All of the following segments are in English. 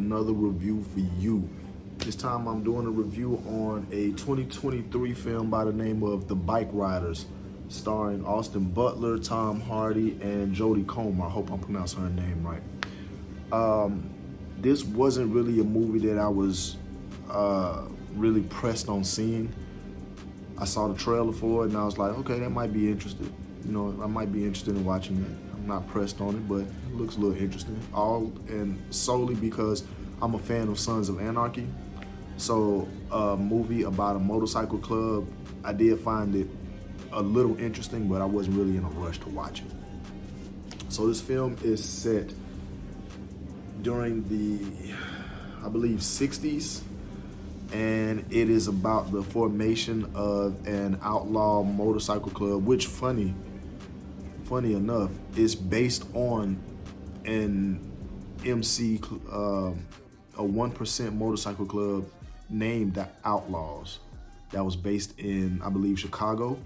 another review for you. This time I'm doing a review on a 2023 film by the name of The Bikeriders, starring Austin Butler, Tom Hardy, and Jodie Comer. I hope I'm pronouncing her name right. This wasn't really a movie that I was really pressed on seeing. I saw the trailer for it and I was like, okay, that might be interesting. You know, I might be interested in watching it. I'm not pressed on it, but it looks a little interesting. All and solely because I'm a fan of Sons of Anarchy. So a movie about a motorcycle club, I did find it a little interesting, but I wasn't really in a rush to watch it. So this film is set during the, I believe, 60s. And it is about the formation of an outlaw motorcycle club, which funny enough, is based on an MC, a 1% motorcycle club named the Outlaws that was based in, I believe, Chicago.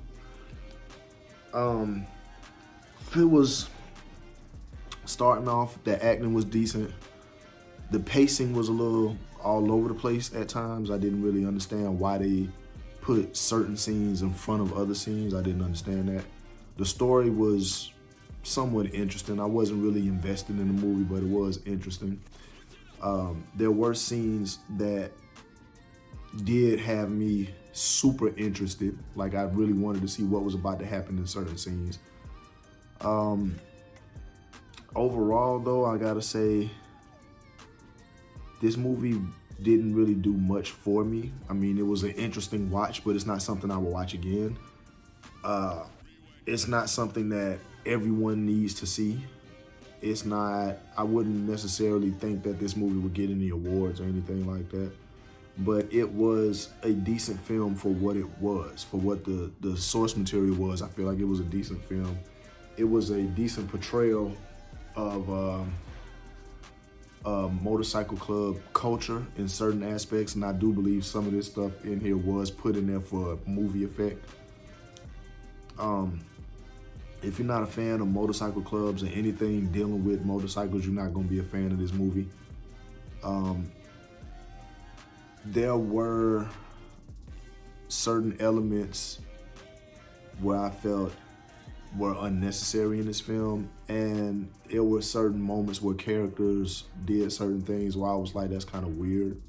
It was starting off, the acting was decent. The pacing was a little all over the place at times. I didn't really understand why they put certain scenes in front of other scenes. I didn't understand that. The story was somewhat interesting. I wasn't really invested in the movie, but it was interesting. There were scenes that did have me super interested. Like, I really wanted to see what was about to happen in certain scenes. Overall, though, I gotta say, this movie didn't really do much for me. I mean, it was an interesting watch, but it's not something I will watch again. It's not something that everyone needs to see. It's not, I wouldn't necessarily think that this movie would get any awards or anything like that. But it was a decent film for what it was, for what the source material was. I feel like it was a decent film. It was a decent portrayal of motorcycle club culture in certain aspects, and I do believe some of this stuff in here was put in there for movie effect. If you're not a fan of motorcycle clubs and anything dealing with motorcycles, you're not going to be a fan of this movie. There were certain elements where I felt were unnecessary in this film, and there were certain moments where characters did certain things where I was like, that's kind of weird.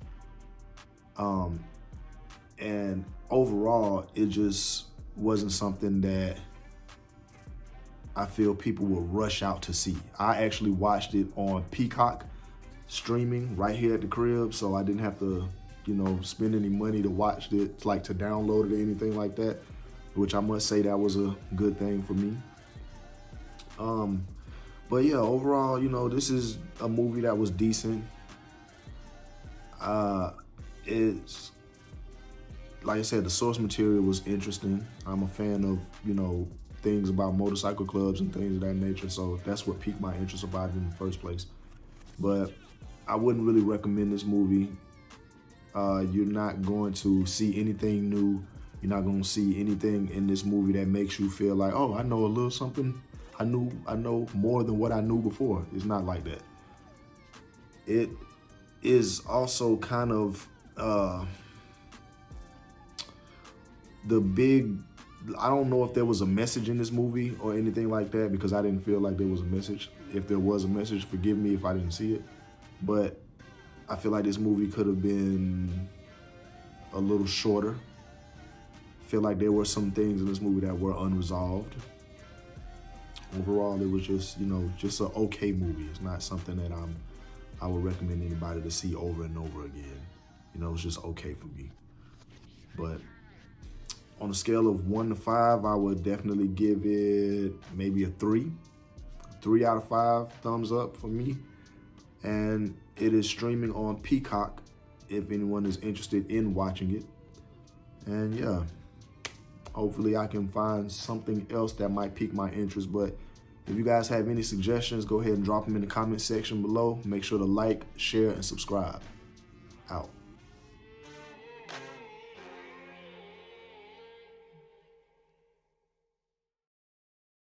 And overall, it just wasn't something that I feel people will rush out to see. I actually watched it on Peacock streaming right here at the crib, so I didn't have to, you know, spend any money to watch it, like to download it or anything like that, which I must say that was a good thing for me. But yeah, overall, you know, this is a movie that was decent. It's, like I said, the source material was interesting. I'm a fan of, you know, things about motorcycle clubs and things of that nature, so that's what piqued my interest about it in the first place. But I wouldn't really recommend this movie. You're not going to see anything new. You're not going to see anything in this movie that makes you feel like, oh, I know a little something. I know more than what I knew before. It's not like that. It is also kind of I don't know if there was a message in this movie or anything like that, because I didn't feel like there was a message. If there was a message, forgive me if I didn't see it. But I feel like this movie could have been a little shorter. I feel like there were some things in this movie that were unresolved. Overall, it was just, you know, just an okay movie. It's not something that I would recommend anybody to see over and over again. You know, it's just okay for me. But on a scale of 1 to 5, I would definitely give it maybe a 3. 3 out of 5 thumbs up for me. And it is streaming on Peacock if anyone is interested in watching it. And yeah, hopefully I can find something else that might pique my interest. But if you guys have any suggestions, go ahead and drop them in the comment section below. Make sure to like, share, and subscribe. Out.